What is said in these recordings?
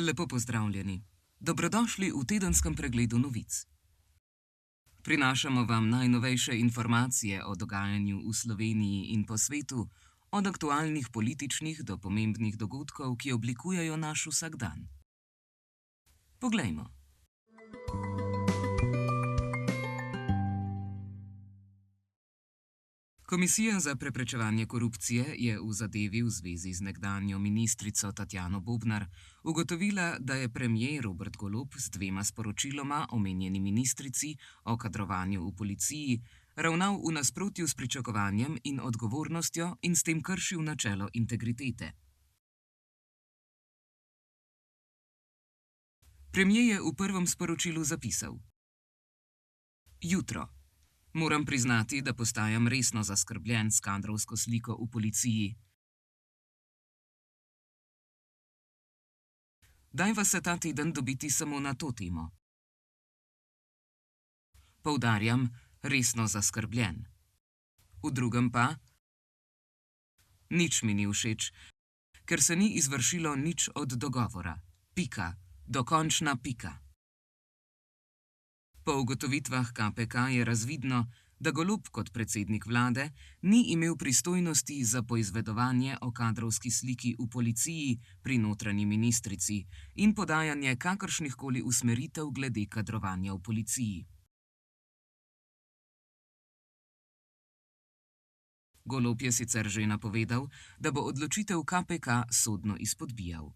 Lepo pozdravljeni. Dobrodošli v tedenskem pregledu novic. Prinašamo vam najnovejše informacije o dogajanju v Sloveniji in po svetu, od aktualnih političnih do pomembnih dogodkov, ki oblikujejo naš vsakdan. Poglejmo. Komisija za preprečevanje korupcije je v zadevi v zvezi z nekdanjo ministrico Tatjano Bobnar ugotovila, da je premier Robert Golob z dvema sporočiloma omenjeni ministrici o kadrovanju v policiji ravnal v nasprotju s pričakovanjem in odgovornostjo in s tem kršil načelo integritete. Premier je v prvem sporočilu zapisal: Jutro. Moram priznati, da postajam resno zaskrbljen s kadrovsko sliko v policiji. Dajva se ta teden dobiti samo na to temo. Poudarjam, resno zaskrbljen. V drugem pa: nič mi ni všeč, ker se ni izvršilo nič od dogovora. Pika. Dokončna pika. Po ugotovitvah KPK je razvidno, da Golob kot predsednik vlade ni imel pristojnosti za poizvedovanje o kadrovski sliki v policiji pri notranji ministrici in podajanje kakršnihkoli usmeritev glede kadrovanja v policiji. Golob je sicer že napovedal, da bo odločitev KPK sodno izpodbijal.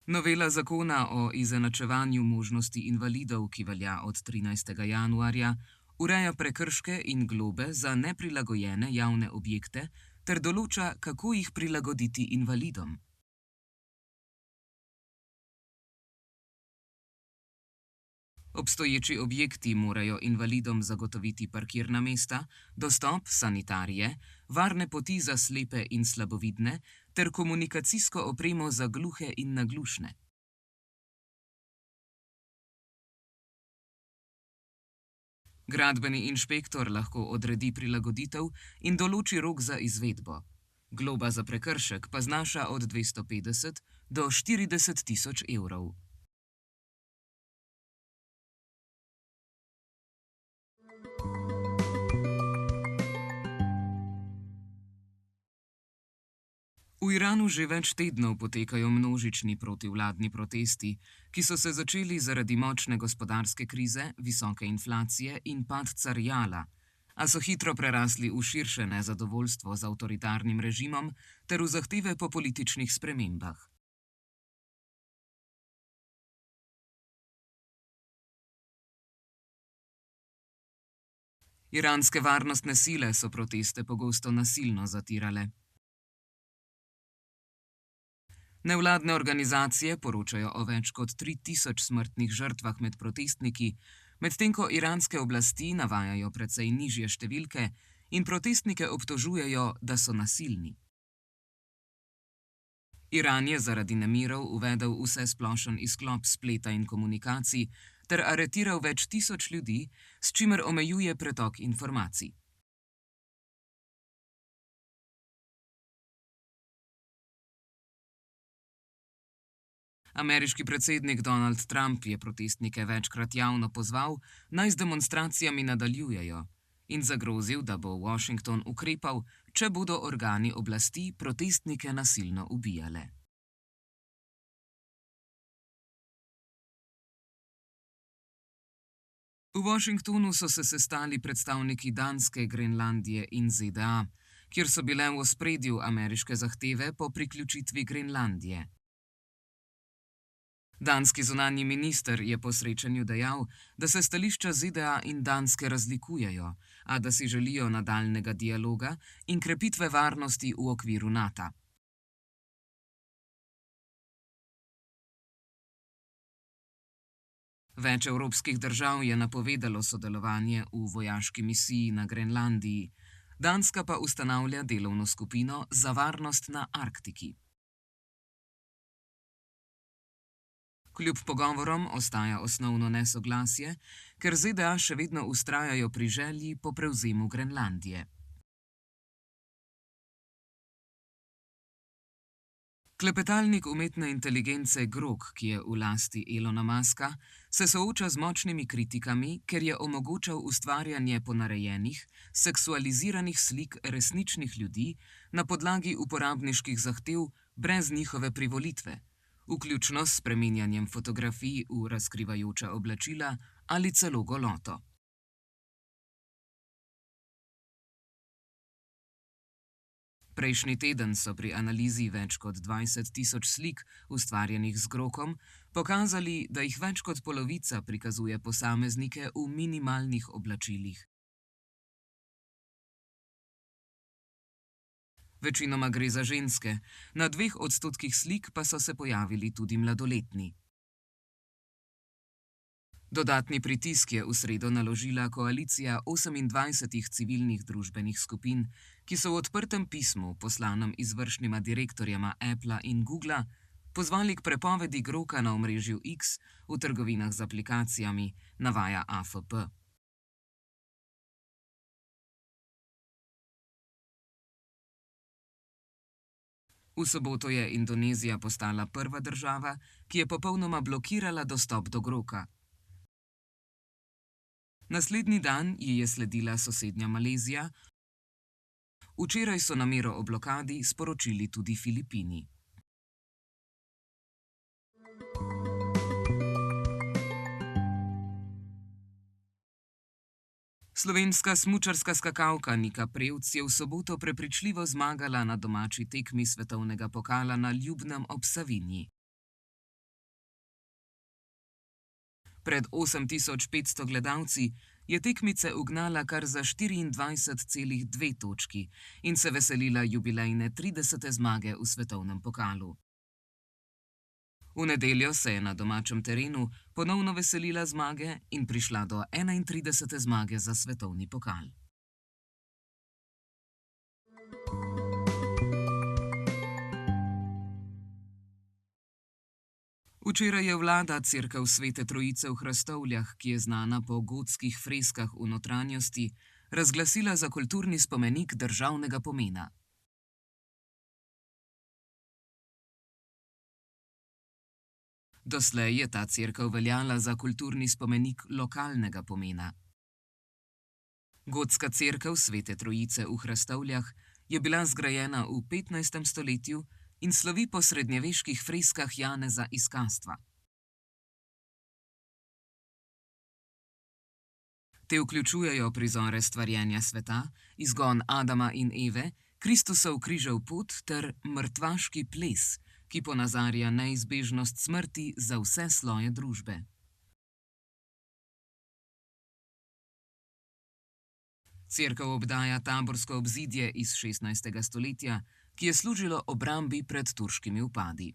Novela zakona o izenačevanju možnosti invalidov, ki velja od 13. januarja, ureja prekrške in globe za neprilagojene javne objekte ter določa, kako jih prilagoditi invalidom. Obstoječi objekti morajo invalidom zagotoviti parkirna mesta, dostop, sanitarije, varne poti za slepe in slabovidne ter komunikacijsko opremo za gluhe in naglušne. Gradbeni inšpektor lahko odredi prilagoditev in določi rok za izvedbo. Globa za prekršek pa znaša od 250 do 40 tisoč evrov. V Iranu že več tednov potekajo množični protivladni protesti, ki so se začeli zaradi močne gospodarske krize, visoke inflacije in padca riala, a so hitro prerasli v širše nezadovoljstvo z avtoritarnim režimom ter v zahteve po političnih spremembah. Iranske varnostne sile so proteste pogosto nasilno zatirale. Nevladne organizacije poročajo o več kot 3000 smrtnih žrtvah med protestniki, medtem ko iranske oblasti navajajo precej nižje številke in protestnike obtožujejo, da so nasilni. Iran je zaradi nemirov uvedel vsesplošen izklop spleta in komunikacij ter aretiral več tisoč ljudi, s čimer omejuje pretok informacij. Ameriški predsednik Donald Trump je protestnike večkrat javno pozval, naj z demonstracijami nadaljujejo in zagrozil, da bo Washington ukrepal, če bodo organi oblasti protestnike nasilno ubijale. V Washingtonu so se sestali predstavniki Danske, Grenlandije in ZDA, kjer so bile v ospredju ameriške zahteve po priključitvi Grenlandije. Danski zunanji minister je po srečanju dejal, da se stališča ZDA in Danske razlikujejo, a da si želijo nadaljnjega dialoga in krepitve varnosti v okviru NATO. Več evropskih držav je napovedalo sodelovanje v vojaški misiji na Grenlandiji, Danska pa ustanavlja delovno skupino za varnost na Arktiki. Kljub pogovorom ostaja osnovno nesoglasje, ker ZDA še vedno vztrajajo pri želji po prevzemu Grenlandije. Klepetalnik umetne inteligence Grok, ki je v lasti Elona Muska, se sooča z močnimi kritikami, ker je omogočal ustvarjanje ponarejenih, seksualiziranih slik resničnih ljudi na podlagi uporabniških zahtev brez njihove privolitve, vključno s spreminjanjem fotografij v razkrivajoča oblačila ali celo goloto. Prejšnji teden so pri analizi več kot 20.000 slik, ustvarjenih z Grokom, pokazali, da jih več kot polovica prikazuje posameznike v minimalnih oblačilih. Večinoma gre za ženske, na 2% slik pa so se pojavili tudi mladoletni. Dodatni pritisk je v sredo naložila koalicija 28 civilnih družbenih skupin, ki so v odprtem pismu, poslanem izvršnima direktorjema Appla in Googla, pozvali k prepovedi Groka na omrežju X v trgovinah z aplikacijami, navaja AFP. V soboto je Indonezija postala prva država, ki je popolnoma blokirala dostop do Groka. Naslednji dan ji je sledila sosednja Malezija, včeraj so namero o blokadi sporočili tudi Filipini. Slovenska smučarska skakalka Nika Prevc je v soboto prepričljivo zmagala na domači tekmi svetovnega pokala na Ljubnem ob Savinji. Pred 8500 gledalci je tekmice ugnala kar za 24,2 točki in se veselila jubilejne 30. zmage v svetovnem pokalu. V nedeljo se je na domačem terenu ponovno veselila zmage in prišla do 31. zmage za svetovni pokal. Včeraj je vlada Cerkev Svete Trojice v Hrastovljah, ki je znana po gotskih freskah v notranjosti, razglasila za kulturni spomenik državnega pomena. Doslej je ta cerkev veljala za kulturni spomenik lokalnega pomena. Gotska cerkev Svete Trojice v Hrastovljah je bila zgrajena v 15. stoletju in slovi po srednjeveških freskah Janeza iz Kastva. Te vključujejo prizore stvarjenja sveta, izgon Adama in Eve, Kristusov križev pot ter mrtvaški ples, ki ponazarja neizbežnost smrti za vse sloje družbe. Cerkev obdaja taborsko obzidje iz 16. stoletja, ki je služilo obrambi pred turškimi vpadi.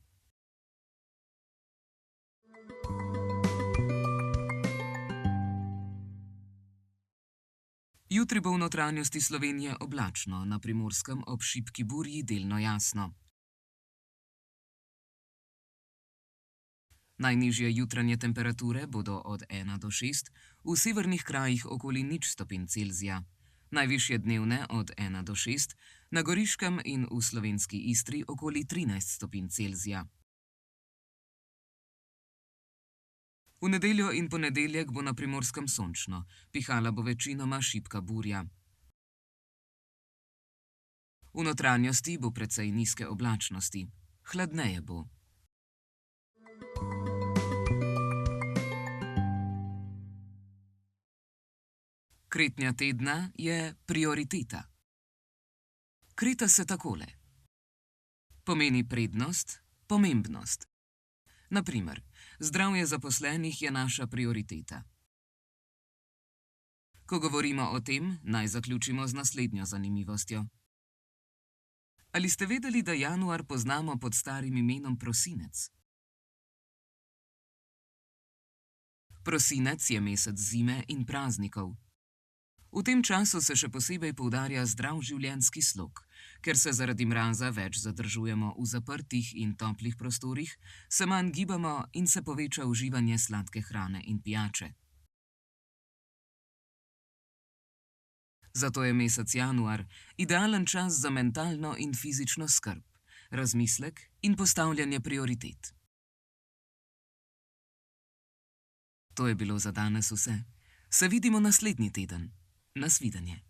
Jutri bo v notranjosti Slovenije oblačno, na Primorskem ob šibki burji delno jasno. Najnižje jutranje temperature bodo od 1 do 6, v severnih krajih okoli 0 stopinj Celzija. Najvišje dnevne od 1 do 6, na Goriškem in v slovenski Istri okoli 13 stopinj Celzija. V nedeljo in ponedeljek bo na Primorskem sončno, pihala bo večinoma šibka burja. V notranjosti bo precej nizke oblačnosti, hladneje bo. Kretnja tedna je prioriteta. Krita se takole. Pomeni prednost, pomembnost. Na primer, zdravje zaposlenih je naša prioriteta. Ko govorimo o tem, naj zaključimo z naslednjo zanimivostjo. Ali ste vedeli, da januar poznamo pod starim imenom prosinec? Prosinec je mesec zime in praznikov. V tem času se še posebej poudarja zdrav življenjski slog, ker se zaradi mraza več zadržujemo v zaprtih in toplih prostorih, se manj gibamo in se poveča uživanje sladke hrane in pijače. Zato je mesec januar idealen čas za mentalno in fizično skrb, razmislek in postavljanje prioritet. To je bilo za danes vse. Se vidimo naslednji teden. Nasvidenje.